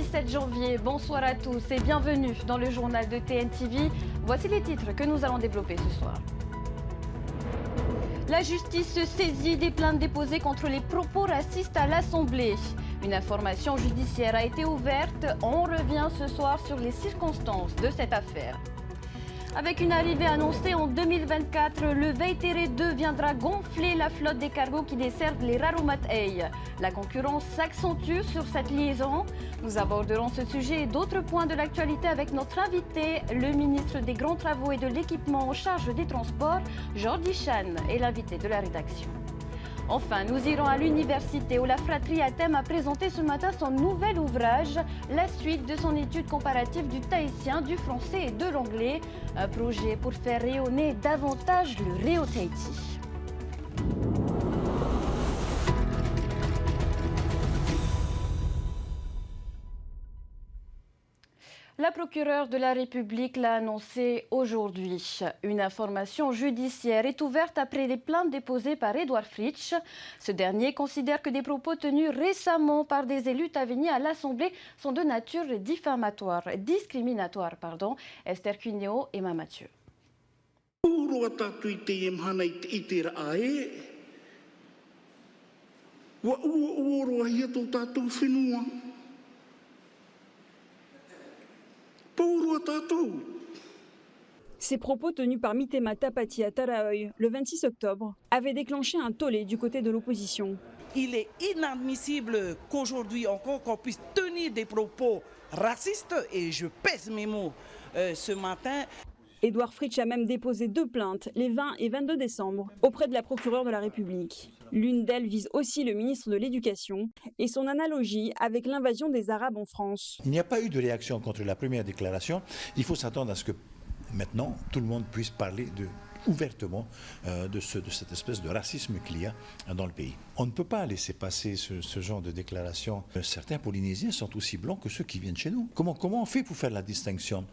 17 janvier, bonsoir à tous et bienvenue dans le journal de TNTV. Voici les titres que nous allons développer ce soir. La justice se saisit des plaintes déposées contre les propos racistes à l'Assemblée. Une information judiciaire a été ouverte. On revient ce soir sur les circonstances de cette affaire. Avec une arrivée annoncée en 2024, le Veytere 2 viendra gonfler la flotte des cargos qui desservent les Rarumat Ey. La concurrence s'accentue sur cette liaison. Nous aborderons ce sujet et d'autres points de l'actualité avec notre invité, le ministre des Grands Travaux et de l'Équipement en charge des Transports, Jordi Chan, et l'invité de la rédaction. Enfin, nous irons à l'université où la fratrie Athème a présenté ce matin son nouvel ouvrage, la suite de son étude comparative du tahitien, du français et de l'anglais. Un projet pour faire rayonner davantage le Réo Tahiti. La procureure de la République l'a annoncé aujourd'hui. Une information judiciaire est ouverte après les plaintes déposées par Edouard Fritsch. Ce dernier considère que des propos tenus récemment par des élus tavéniens à l'Assemblée sont de nature discriminatoire. Esther Cuneo et Emma Mathieu. Ces propos tenus par Mitema Tapati à Taraoy le 26 octobre avaient déclenché un tollé du côté de l'opposition. Il est inadmissible qu'aujourd'hui encore qu'on puisse tenir des propos racistes, et je pèse mes mots ce matin. Edouard Fritsch a même déposé 2 plaintes les 20 et 22 décembre auprès de la procureure de la République. L'une d'elles vise aussi le ministre de l'Éducation et son analogie avec l'invasion des Arabes en France. Il n'y a pas eu de réaction contre la première déclaration. Il faut s'attendre à ce que maintenant tout le monde puisse parler ouvertement de cette espèce de racisme qu'il y a dans le pays. On ne peut pas laisser passer ce genre de déclaration. Certains Polynésiens sont aussi blancs que ceux qui viennent chez nous. Comment on fait pour faire la distinction?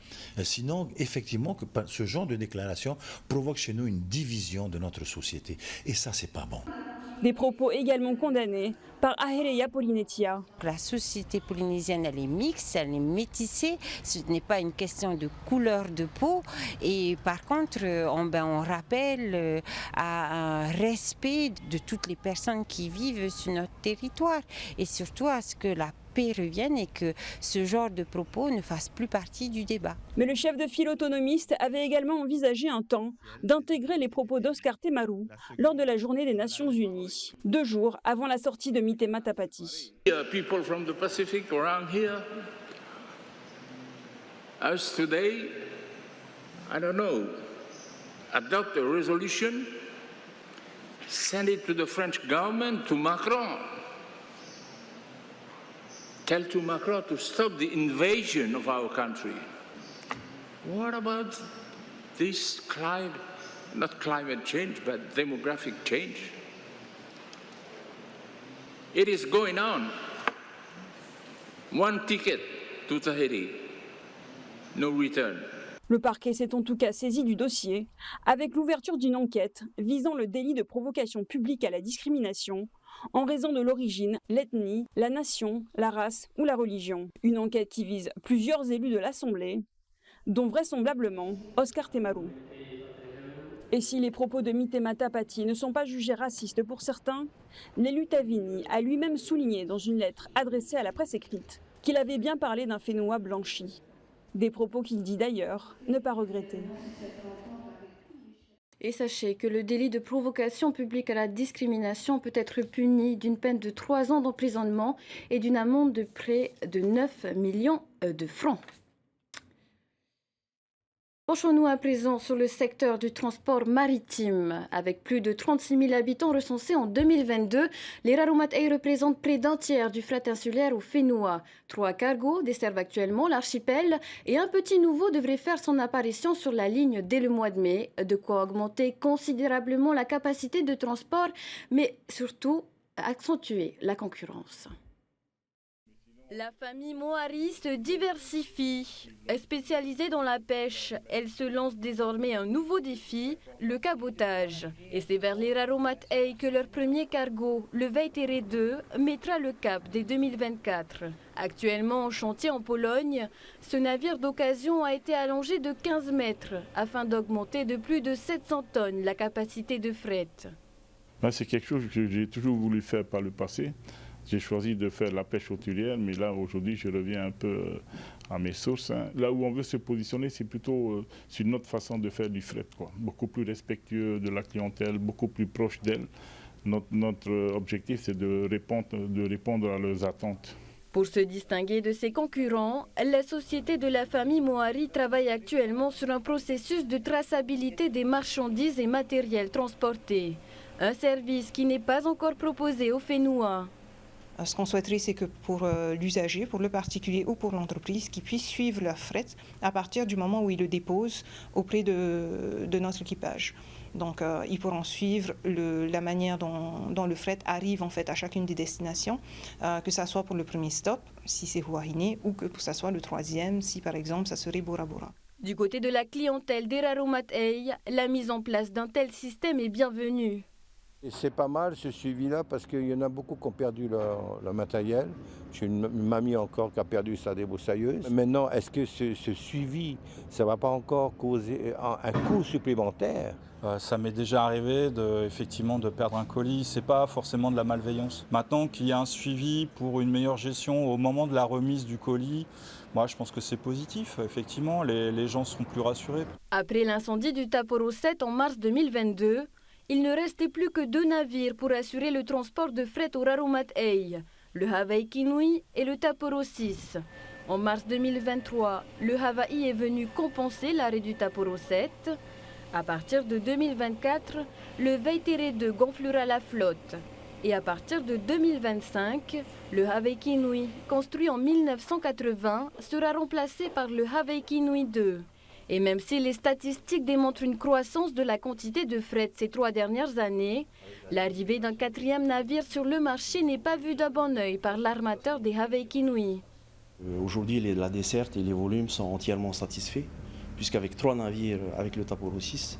Sinon, effectivement, que ce genre de déclaration provoque chez nous une division de notre société. Et ça, c'est pas bon. Des propos également condamnés par Ahereya Polynetia. La société polynésienne, elle est mixte, elle est métissée. Ce n'est pas une question de couleur de peau. Et par contre, on rappelle à un respect de toutes les personnes qui vivent sur notre territoire. Et surtout à ce que la paix revienne et que ce genre de propos ne fasse plus partie du débat. Mais le chef de file autonomiste avait également envisagé un temps d'intégrer les propos d'Oscar Temaru lors de la journée des Nations Unies, 2 jours avant la sortie de Mitema Tapati. People from the Pacific around here, as today, I don't know, adopt a resolution, send it to the French government, to Macron. Tell to Macron to stop the invasion of our country. What about this not climate change, but demographic change? It is going on. One ticket to Tahiti, no return. Le parquet s'est en tout cas saisi du dossier avec l'ouverture d'une enquête visant le délit de provocation publique à la discrimination en raison de l'origine, l'ethnie, la nation, la race ou la religion. Une enquête qui vise plusieurs élus de l'Assemblée, dont vraisemblablement Oscar Temaru. Et si les propos de Mitema Tapati ne sont pas jugés racistes pour certains, l'élu Tavini a lui-même souligné dans une lettre adressée à la presse écrite qu'il avait bien parlé d'un Fénois blanchi. Des propos qu'il dit d'ailleurs ne pas regretter. Et sachez que le délit de provocation publique à la discrimination peut être puni d'une peine de 3 ans d'emprisonnement et d'une amende de près de 9 millions de francs. Penchons-nous à présent sur le secteur du transport maritime. Avec plus de 36 000 habitants recensés en 2022, les Rarumat Ey représentent près d'un tiers du fret insulaire ou fénois. 3 cargos desservent actuellement l'archipel et un petit nouveau devrait faire son apparition sur la ligne dès le mois de mai, de quoi augmenter considérablement la capacité de transport, mais surtout accentuer la concurrence. La famille Moari se diversifie. Spécialisée dans la pêche, elle se lance désormais un nouveau défi, le cabotage. Et c'est vers les Rarumat Ey que leur premier cargo, le Veytere 2, mettra le cap dès 2024. Actuellement en chantier en Pologne, ce navire d'occasion a été allongé de 15 mètres afin d'augmenter de plus de 700 tonnes la capacité de fret. C'est quelque chose que j'ai toujours voulu faire par le passé. J'ai choisi de faire la pêche hauturière, mais là aujourd'hui je reviens un peu à mes sources. Là où on veut se positionner, c'est plutôt sur notre façon de faire du fret, quoi. Beaucoup plus respectueux de la clientèle, beaucoup plus proche d'elle. Notre objectif, c'est de répondre à leurs attentes. Pour se distinguer de ses concurrents, la société de la famille Mohari travaille actuellement sur un processus de traçabilité des marchandises et matériels transportés. Un service qui n'est pas encore proposé aux Fénois. Ce qu'on souhaiterait, c'est que pour l'usager, pour le particulier ou pour l'entreprise, qu'ils puissent suivre leur fret à partir du moment où ils le déposent auprès de notre équipage. Donc, ils pourront suivre la manière dont le fret arrive en fait à chacune des destinations, que ce soit pour le premier stop, si c'est Huahine, ou que ce soit le troisième, si par exemple ça serait Bora Bora. Du côté de la clientèle d'Erarumat Ey, la mise en place d'un tel système est bienvenue. C'est pas mal ce suivi-là parce qu'il y en a beaucoup qui ont perdu leur matériel. J'ai une mamie encore qui a perdu sa débroussailleuse. Maintenant, est-ce que ce suivi, ça ne va pas encore causer un coût supplémentaire? Ça m'est déjà arrivé effectivement de perdre un colis. Ce n'est pas forcément de la malveillance. Maintenant qu'il y a un suivi pour une meilleure gestion au moment de la remise du colis, moi je pense que c'est positif. Effectivement, les gens seront plus rassurés. Après l'incendie du Taporo 7 en mars 2022, il ne restait plus que 2 navires pour assurer le transport de fret au Rarumat Ey, le Hawaii Kinui et le Taporo 6. En mars 2023, le Hawaii est venu compenser l'arrêt du Taporo 7. À partir de 2024, le Veitere 2 gonflera la flotte. Et à partir de 2025, le Hawaii Kinui, construit en 1980, sera remplacé par le Hawaii Kinui 2. Et même si les statistiques démontrent une croissance de la quantité de fret ces 3 dernières années, l'arrivée d'un 4e navire sur le marché n'est pas vue d'un bon œil par l'armateur des Hawaii Kinui. Aujourd'hui, la desserte et les volumes sont entièrement satisfaits, puisqu'avec 3 navires avec le Taporo 6,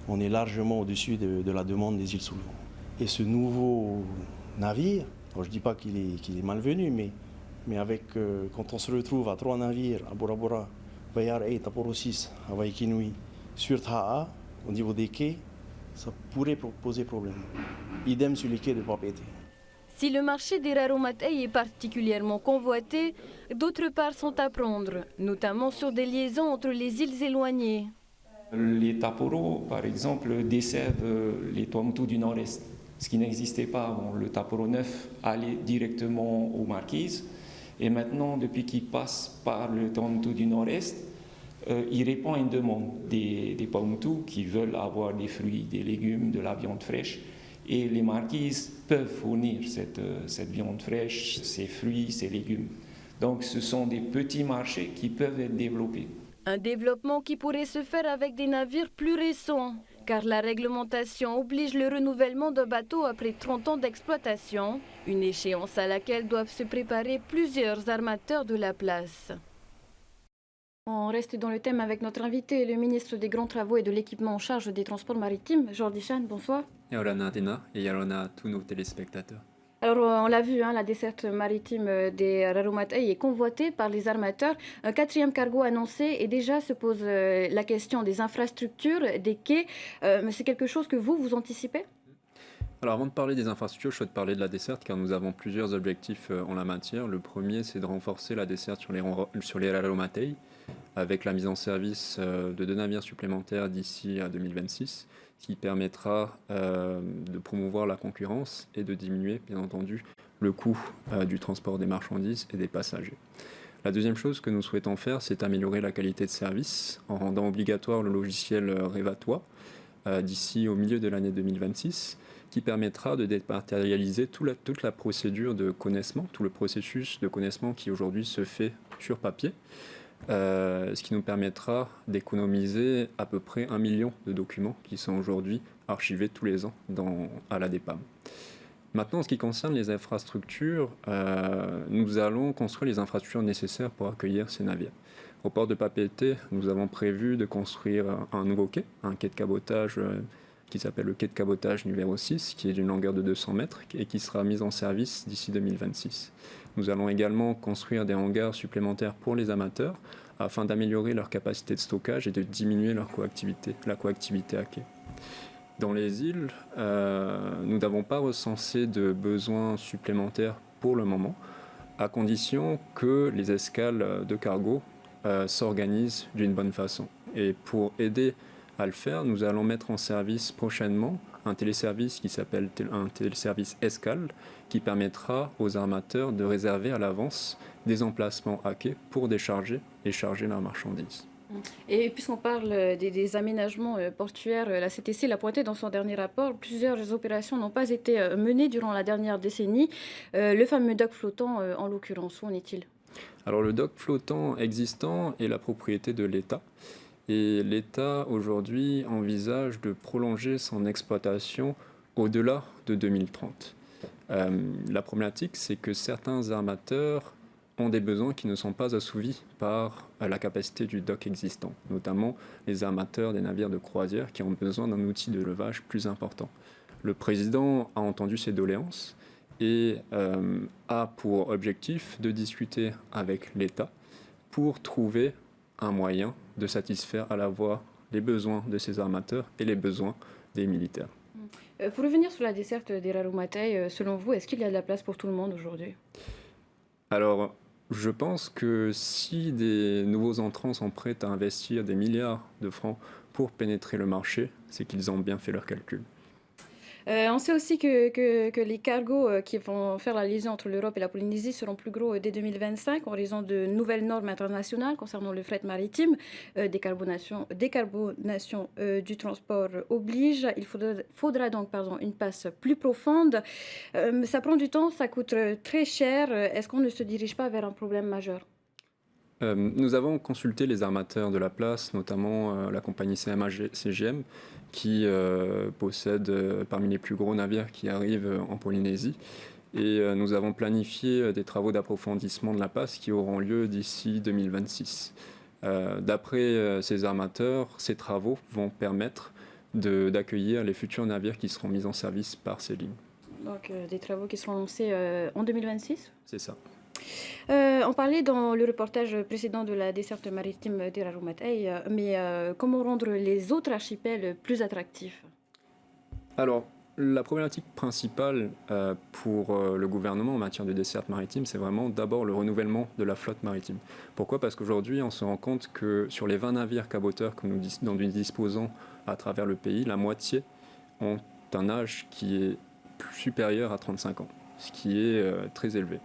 on est largement au-dessus de la demande des îles sous le vent. Et ce nouveau navire, je ne dis pas qu'il est malvenu, mais quand on se retrouve à 3 navires à Bora Bora, Bayar Ey, Taporo 6, Hawaii Kinui, sur Taha, au niveau des quais, ça pourrait poser problème. Idem sur les quais de Papeete. Si le marché des Rarumat Ey est particulièrement convoité, d'autres parts sont à prendre, notamment sur des liaisons entre les îles éloignées. Les Taporo, par exemple, desservent les Tuamotu du Nord-Est, ce qui n'existait pas avant. Le Taporo 9 allait directement aux Marquises. Et maintenant, depuis qu'il passe par le Tuamotu du Nord-Est, il répond à une demande des Tuamotu qui veulent avoir des fruits, des légumes, de la viande fraîche. Et les marquises peuvent fournir cette viande fraîche, ces fruits, ces légumes. Donc ce sont des petits marchés qui peuvent être développés. Un développement qui pourrait se faire avec des navires plus récents, car la réglementation oblige le renouvellement d'un bateau après 30 ans d'exploitation, une échéance à laquelle doivent se préparer plusieurs armateurs de la place. On reste dans le thème avec notre invité, le ministre des Grands Travaux et de l'Équipement en charge des Transports Maritimes, Jordi Chan, bonsoir. Yorana Athéna et Yorana à tous nos téléspectateurs. Alors, on l'a vu, la desserte maritime des Rarumat Ey est convoitée par les armateurs. Un 4e cargo annoncé et déjà se pose la question des infrastructures, des quais. Mais c'est quelque chose que vous anticipez ? Alors avant de parler des infrastructures, je souhaite parler de la desserte car nous avons plusieurs objectifs en la matière. Le premier, c'est de renforcer la desserte sur les Rarumat Ey avec la mise en service de 2 navires supplémentaires d'ici à 2026. Qui permettra de promouvoir la concurrence et de diminuer, bien entendu, le coût du transport des marchandises et des passagers. La deuxième chose que nous souhaitons faire, c'est améliorer la qualité de service en rendant obligatoire le logiciel Revatois d'ici au milieu de l'année 2026, qui permettra de dématérialiser toute la procédure de connaissement, tout le processus de connaissement qui aujourd'hui se fait sur papier. Ce qui nous permettra d'économiser à peu près 1 million de documents qui sont aujourd'hui archivés tous les ans à la DEPAM. Maintenant, en ce qui concerne les infrastructures, nous allons construire les infrastructures nécessaires pour accueillir ces navires. Au port de Papeete, nous avons prévu de construire un nouveau quai, un quai de cabotage qui s'appelle le quai de cabotage numéro 6, qui est d'une longueur de 200 mètres et qui sera mis en service d'ici 2026. Nous allons également construire des hangars supplémentaires pour les amateurs afin d'améliorer leur capacité de stockage et de diminuer la coactivité à quai. Dans les îles, nous n'avons pas recensé de besoins supplémentaires pour le moment, à condition que les escales de cargo s'organisent d'une bonne façon. Et pour aider à le faire, nous allons mettre en service prochainement un téléservice qui s'appelle un téléservice escale, qui permettra aux armateurs de réserver à l'avance des emplacements à quai pour décharger et charger leurs marchandises. Et puisqu'on parle des aménagements portuaires, la CTC l'a pointé dans son dernier rapport, plusieurs opérations n'ont pas été menées durant la dernière décennie. Le fameux dock flottant, en l'occurrence, où en est-il ? Alors le dock flottant existant est la propriété de l'État. Et l'État aujourd'hui envisage de prolonger son exploitation au-delà de 2030. La problématique, c'est que certains armateurs ont des besoins qui ne sont pas assouvis par la capacité du dock existant, notamment les armateurs des navires de croisière qui ont besoin d'un outil de levage plus important. Le président a entendu ces doléances et a pour objectif de discuter avec l'État pour trouver un moyen de satisfaire à la fois les besoins de ces armateurs et les besoins des militaires. Pour revenir sur la desserte des Raromatei, selon vous, est-ce qu'il y a de la place pour tout le monde aujourd'hui ? Alors, je pense que si des nouveaux entrants sont prêts à investir des milliards de francs pour pénétrer le marché, c'est qu'ils ont bien fait leurs calculs. On sait aussi que les cargos qui vont faire la liaison entre l'Europe et la Polynésie seront plus gros dès 2025 en raison de nouvelles normes internationales concernant le fret maritime. Décarbonation du transport oblige. Il faudra donc une passe plus profonde. Ça prend du temps, ça coûte très cher. Est-ce qu'on ne se dirige pas vers un problème majeur ? Nous avons consulté les armateurs de la place, notamment la compagnie CMA-CGM, qui possède parmi les plus gros navires qui arrivent en Polynésie. Et nous avons planifié des travaux d'approfondissement de la place qui auront lieu d'ici 2026. D'après ces armateurs, ces travaux vont permettre d'accueillir les futurs navires qui seront mis en service par ces lignes. Donc des travaux qui seront lancés en 2026 ? C'est ça. On parlait dans le reportage précédent de la desserte maritime des Raromatei, mais comment rendre les autres archipels plus attractifs ? Alors, la problématique principale pour le gouvernement en matière de desserte maritime, c'est vraiment d'abord le renouvellement de la flotte maritime. Pourquoi ? Parce qu'aujourd'hui, on se rend compte que sur les 20 navires caboteurs dont nous disposons à travers le pays, la moitié ont un âge qui est supérieur à 35 ans, ce qui est très élevé.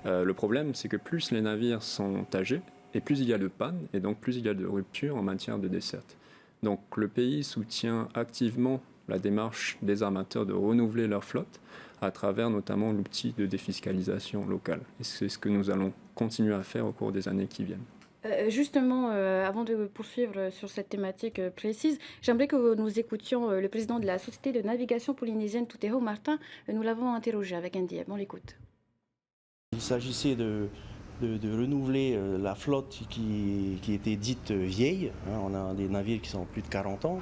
Le problème, c'est que plus les navires sont âgés, et plus il y a de pannes, et donc plus il y a de ruptures en matière de desserte. Donc le pays soutient activement la démarche des armateurs de renouveler leur flotte à travers notamment l'outil de défiscalisation locale. Et c'est ce que nous allons continuer à faire au cours des années qui viennent. Justement, avant de poursuivre sur cette thématique précise, j'aimerais que nous écoutions le président de la Société de navigation polynésienne, Tuteho Martin. Nous l'avons interrogé avec Andy. On l'écoute. Il s'agissait de renouveler la flotte qui était dite vieille. On a des navires qui sont plus de 40 ans,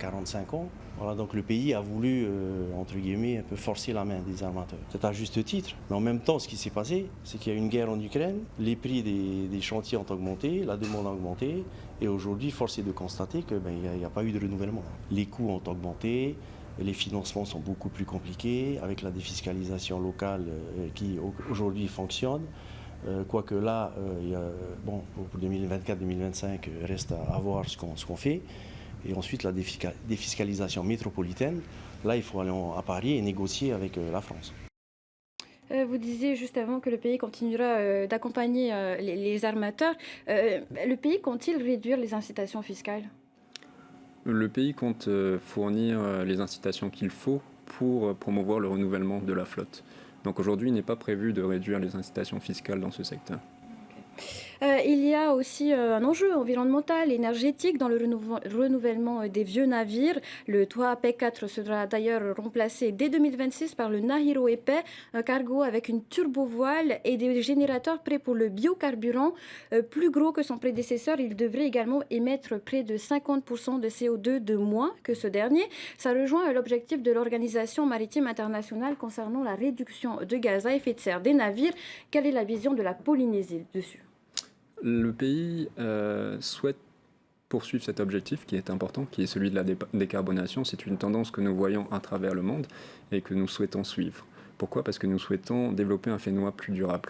40-45 ans. Voilà, donc le pays a voulu, entre guillemets, un peu forcer la main des armateurs. C'est à juste titre. Mais en même temps, ce qui s'est passé, c'est qu'il y a eu une guerre en Ukraine, les prix des chantiers ont augmenté, la demande a augmenté, et aujourd'hui, force est de constater qu'il n'y a pas eu de renouvellement. Les coûts ont augmenté. Les financements sont beaucoup plus compliqués avec la défiscalisation locale qui aujourd'hui fonctionne. Quoique là, pour 2024-2025, reste à voir ce qu'on fait. Et ensuite, la défiscalisation métropolitaine, là, il faut aller à Paris et négocier avec la France. Vous disiez juste avant que le pays continuera d'accompagner les armateurs. Le pays compte-t-il réduire les incitations fiscales ? Le pays compte fournir les incitations qu'il faut pour promouvoir le renouvellement de la flotte. Donc aujourd'hui, il n'est pas prévu de réduire les incitations fiscales dans ce secteur. Il y a aussi un enjeu environnemental, énergétique dans le renouvellement des vieux navires. Le Toa P4 sera d'ailleurs remplacé dès 2026 par le Nahiro épais, un cargo avec une turbovoile et des générateurs prêts pour le biocarburant. Plus gros que son prédécesseur, il devrait également émettre près de 50% de CO2 de moins que ce dernier. Ça rejoint l'objectif de l'Organisation maritime internationale concernant la réduction de gaz à effet de serre des navires. Quelle est la vision de la Polynésie dessus ? Le pays souhaite poursuivre cet objectif qui est important, qui est celui de la décarbonation. C'est une tendance que nous voyons à travers le monde et que nous souhaitons suivre. Pourquoi ? Parce que nous souhaitons développer un Fénois plus durable.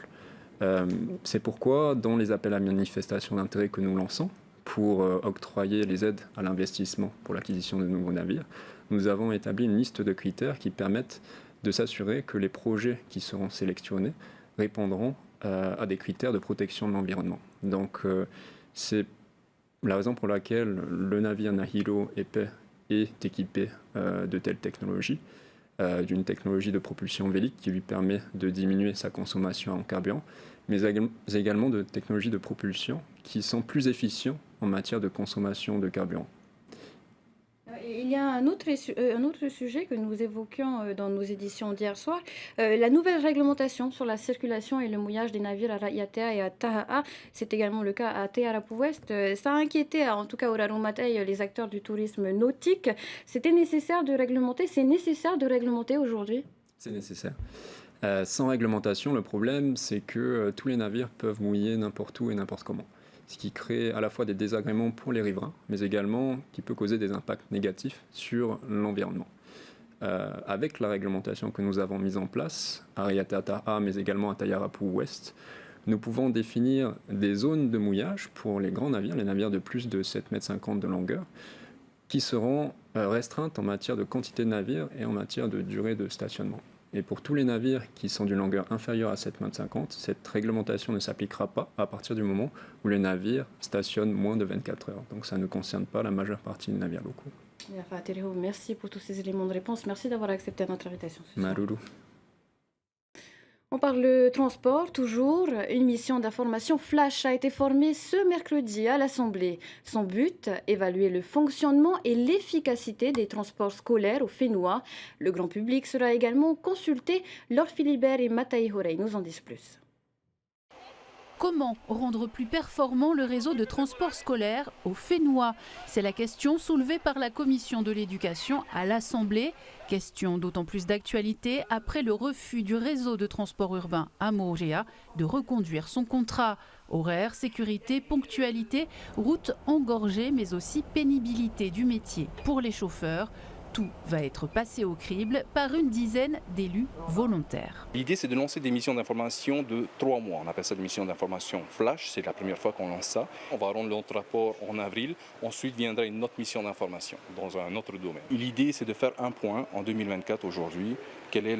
C'est pourquoi, dans les appels à manifestation d'intérêt que nous lançons pour octroyer les aides à l'investissement pour l'acquisition de nouveaux navires, nous avons établi une liste de critères qui permettent de s'assurer que les projets qui seront sélectionnés répondront à des critères de protection de l'environnement. Donc c'est la raison pour laquelle le navire Nahiro épais est équipé de telles technologies, d'une technologie de propulsion vélique qui lui permet de diminuer sa consommation en carburant, mais également de technologies de propulsion qui sont plus efficientes en matière de consommation de carburant. Il y a un autre sujet que nous évoquions dans nos éditions d'hier soir, la nouvelle réglementation sur la circulation et le mouillage des navires à Raiatea et à Taha'a. C'est également le cas à Te Arapu West. Ça a inquiété, en tout cas au Raromatei, les acteurs du tourisme nautique. C'est nécessaire de réglementer aujourd'hui ? C'est nécessaire. Sans réglementation, le problème, c'est que tous les navires peuvent mouiller n'importe où et n'importe comment. Ce qui crée à la fois des désagréments pour les riverains, mais également qui peut causer des impacts négatifs sur l'environnement. Avec la réglementation que nous avavons mise en place, à Raiatea Taha'a, mais également à Te Arapu West, nous pouvons définir des zones de mouillage pour les grands navires, les navires de plus de 7,50 m de longueur, qui seront restreintes en matière de quantité de navires et en matière de durée de stationnement. Et pour tous les navires qui sont d'une longueur inférieure à 7,50 m, cette réglementation ne s'appliquera pas à partir du moment où les navires stationnent moins de 24 heures. Donc ça ne concerne pas la majeure partie des navires locaux. Merci pour tous ces éléments de réponse. Merci d'avoir accepté notre invitation. Maruru. On parle de transport, toujours. Une mission d'information flash a été formée ce mercredi à l'Assemblée. Son but, évaluer le fonctionnement et l'efficacité des transports scolaires au Fénois. Le grand public sera également consulté. Laure Philibert et Matai Horei nous en disent plus. Comment rendre plus performant le réseau de transport scolaire au Fénois? C'est la question soulevée par la commission de l'éducation à l'Assemblée. Question d'autant plus d'actualité après le refus du réseau de transport urbain à Moorea de reconduire son contrat. Horaires, sécurité, ponctualité, routes engorgées, mais aussi pénibilité du métier pour les chauffeurs. Tout va être passé au crible par une dizaine d'élus volontaires. L'idée, c'est de lancer des missions d'information de 3 mois. On appelle ça des missions d'information flash. C'est la première fois qu'on lance ça. On va rendre notre rapport en avril. Ensuite viendra une autre mission d'information dans un autre domaine. L'idée, c'est de faire un point en 2024 aujourd'hui. Quelle est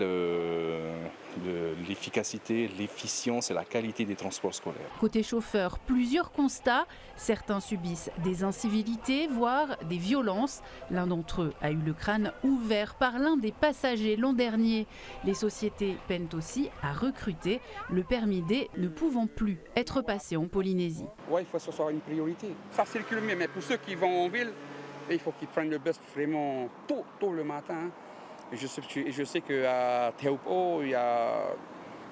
l'efficacité, l'efficience et la qualité des transports scolaires. Côté chauffeur, plusieurs constats. Certains subissent des incivilités, voire des violences. L'un d'entre eux a eu le crâne ouvert par l'un des passagers l'an dernier. Les sociétés peinent aussi à recruter, le permis D ne pouvant plus être passé en Polynésie. Oui, il faut que ce soit une priorité. Ça circule mieux, mais pour ceux qui vont en ville, il faut qu'ils prennent le bus vraiment tôt le matin. Et je sais qu'à Tehupo, il y a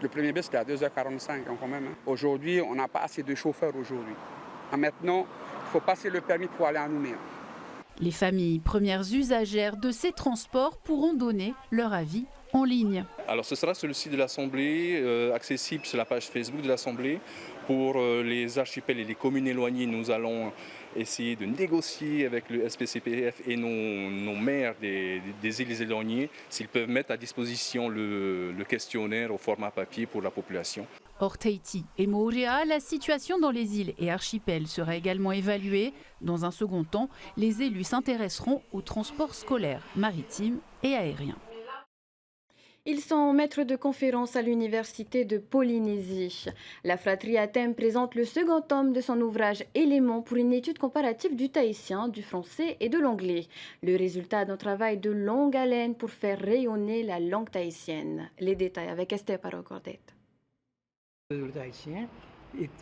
le premier bus à 2h45 quand même. Aujourd'hui, on n'a pas assez de chauffeurs aujourd'hui. Maintenant, il faut passer le permis pour aller à Nouméa. Les familles premières usagères de ces transports pourront donner leur avis en ligne. Alors ce sera sur le site de l'Assemblée, accessible sur la page Facebook de l'Assemblée. Pour les archipels et les communes éloignées, nous allons essayer de négocier avec le SPCPF et nos maires des îles éloignées s'ils peuvent mettre à disposition le questionnaire au format papier pour la population. Hors Tahiti et Moorea, la situation dans les îles et archipels sera également évaluée. Dans un second temps, les élus s'intéresseront aux transports scolaires, maritimes et aériens. Ils sont maîtres de conférence à l'Université de Polynésie. La fratrie Athènes présente le second tome de son ouvrage Éléments pour une étude comparative du tahitien, du français et de l'anglais. Le résultat d'un travail de longue haleine pour faire rayonner la langue tahitienne. Les détails avec Esther Parocordet. Le tahitien,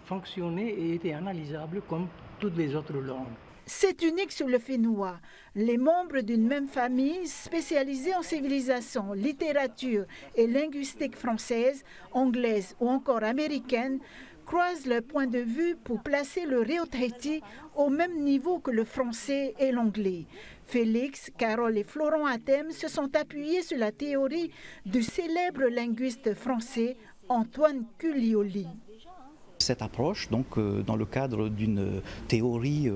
fonctionnait et était analysable comme toutes les autres langues. C'est unique sur le fénois. Les membres d'une même famille, spécialisés en civilisation, littérature et linguistique française, anglaise ou encore américaine, croisent leurs points de vue pour placer le Réo Tahiti au même niveau que le français et l'anglais. Félix, Carole et Florent Athème se sont appuyés sur la théorie du célèbre linguiste français Antoine Culioli. Cette approche, donc, dans le cadre d'une théorie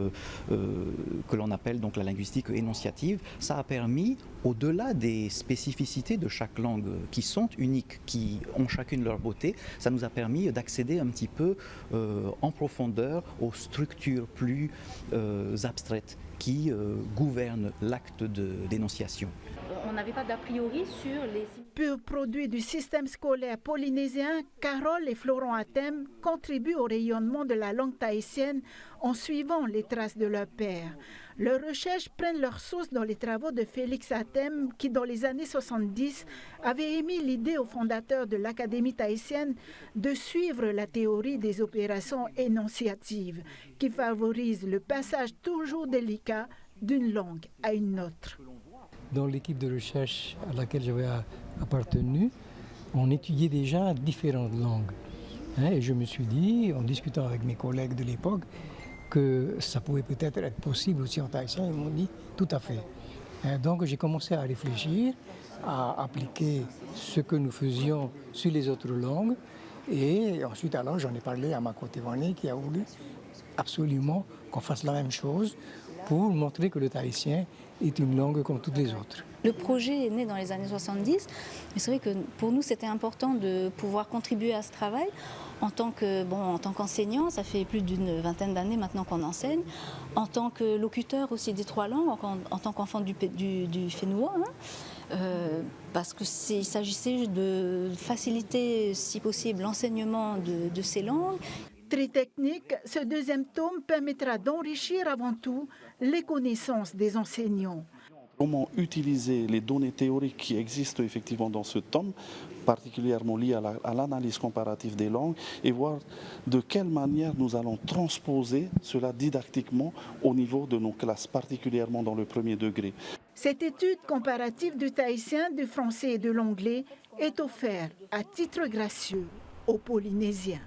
que l'on appelle donc la linguistique énonciative, ça a permis, au-delà des spécificités de chaque langue qui sont uniques, qui ont chacune leur beauté, ça nous a permis d'accéder un petit peu en profondeur aux structures plus abstraites qui gouvernent l'acte d'énonciation. On n'avait pas d'a priori sur les... Pur produit du système scolaire polynésien, Carole et Florent Athème contribuent au rayonnement de la langue tahitienne en suivant les traces de leur père. Leurs recherches prennent leur source dans les travaux de Félix Athème, qui dans les années 70 avait émis l'idée au fondateur de l'Académie tahitienne de suivre la théorie des opérations énonciatives, qui favorise le passage toujours délicat d'une langue à une autre. Dans l'équipe de recherche à laquelle j'avais appartenu, on étudiait déjà différentes langues. Et je me suis dit, en discutant avec mes collègues de l'époque, que ça pouvait peut-être être possible aussi en tahitien. Ils m'ont dit tout à fait. Donc j'ai commencé à réfléchir, à appliquer ce que nous faisions sur les autres langues. Et ensuite, alors, j'en ai parlé à ma côté-vanée qui a voulu absolument qu'on fasse la même chose pour montrer que le tahitien est une langue comme toutes les autres. Le projet est né dans les années 70, mais c'est vrai que pour nous c'était important de pouvoir contribuer à ce travail en tant qu'enseignant. Ça fait plus d'une vingtaine d'années maintenant qu'on enseigne, en tant que locuteur aussi des trois langues, en tant qu'enfant du fénois, parce qu'il s'agissait de faciliter si possible l'enseignement de ces langues. Très technique, ce deuxième tome permettra d'enrichir avant tout les connaissances des enseignants. Comment utiliser les données théoriques qui existent effectivement dans ce tome, particulièrement liées à l'analyse comparative des langues, et voir de quelle manière nous allons transposer cela didactiquement au niveau de nos classes, particulièrement dans le premier degré. Cette étude comparative du tahitien, du français et de l'anglais est offerte à titre gracieux aux Polynésiens.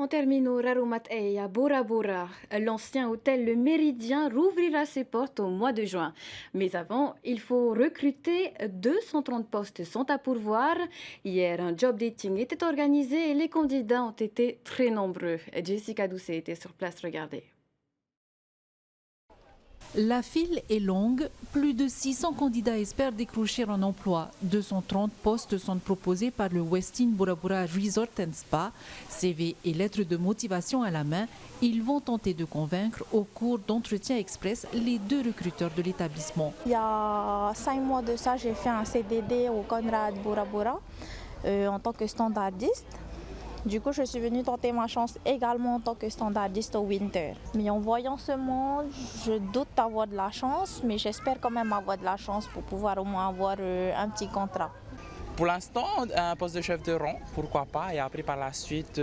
On termine au Raromatei à Bora Bora. L'ancien hôtel Le Méridien rouvrira ses portes au mois de juin. Mais avant, il faut recruter. 230 postes sont à pourvoir. Hier, un job dating était organisé et les candidats ont été très nombreux. Jessica Doucet était sur place, regardez. La file est longue. Plus de 600 candidats espèrent décrocher un emploi. 230 postes sont proposés par le Westin Bora Bora Resort and Spa. CV et lettres de motivation à la main, ils vont tenter de convaincre au cours d'entretien express les deux recruteurs de l'établissement. Il y a 5 mois de ça, j'ai fait un CDD au Conrad Bora Bora en tant que standardiste. Du coup, je suis venue tenter ma chance également en tant que standardiste au Winter. Mais en voyant ce monde, je doute d'avoir de la chance, mais j'espère quand même avoir de la chance pour pouvoir au moins avoir un petit contrat. Pour l'instant, un poste de chef de rang, pourquoi pas, et après par la suite,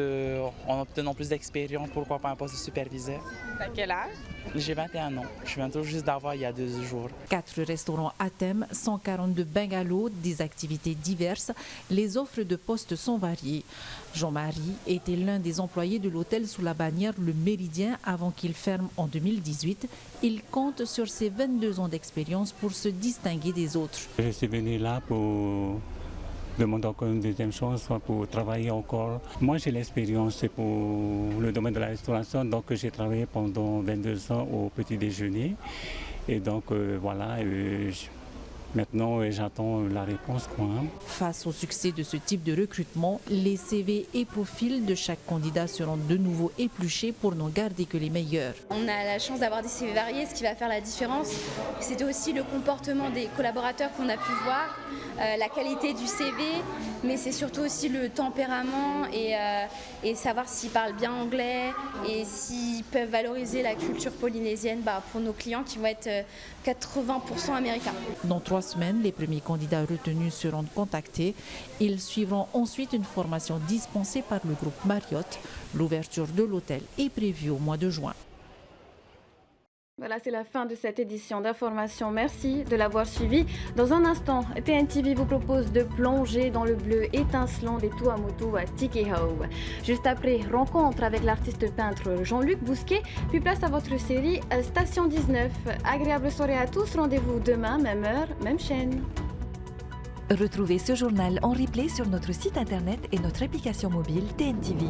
en obtenant plus d'expérience, pourquoi pas un poste de superviseur. T'as quel âge? J'ai 21 ans, je viens tout juste d'avoir il y a 2 jours. 4 restaurants à thème, 142 bungalows, des activités diverses. Les offres de postes sont variées. Jean-Marie était l'un des employés de l'hôtel sous la bannière Le Méridien avant qu'il ferme en 2018. Il compte sur ses 22 ans d'expérience pour se distinguer des autres. Je suis venu là pour demander encore une deuxième chance, soit pour travailler encore. Moi, j'ai l'expérience pour le domaine de la restauration, donc j'ai travaillé pendant 22 ans au petit déjeuner. Et donc, voilà, maintenant, j'attends la réponse. Face au succès de ce type de recrutement, les CV et profils de chaque candidat seront de nouveau épluchés pour n'en garder que les meilleurs. On a la chance d'avoir des CV variés, ce qui va faire la différence. C'était aussi le comportement des collaborateurs qu'on a pu voir, la qualité du CV, mais c'est surtout aussi le tempérament et savoir s'ils parlent bien anglais et s'ils peuvent valoriser la culture polynésienne pour nos clients qui vont être 80% américains. Dans 3 3 semaines, les premiers candidats retenus seront contactés. Ils suivront ensuite une formation dispensée par le groupe Marriott. L'ouverture de l'hôtel est prévue au mois de juin. Voilà, c'est la fin de cette édition d'information. Merci de l'avoir suivi. Dans un instant, TNTV vous propose de plonger dans le bleu étincelant des Tuamotu à Tikehau. Juste après, rencontre avec l'artiste peintre Jean-Luc Bousquet, puis place à votre série Station 19. Agréable soirée à tous. Rendez-vous demain, même heure, même chaîne. Retrouvez ce journal en replay sur notre site internet et notre application mobile TNTV.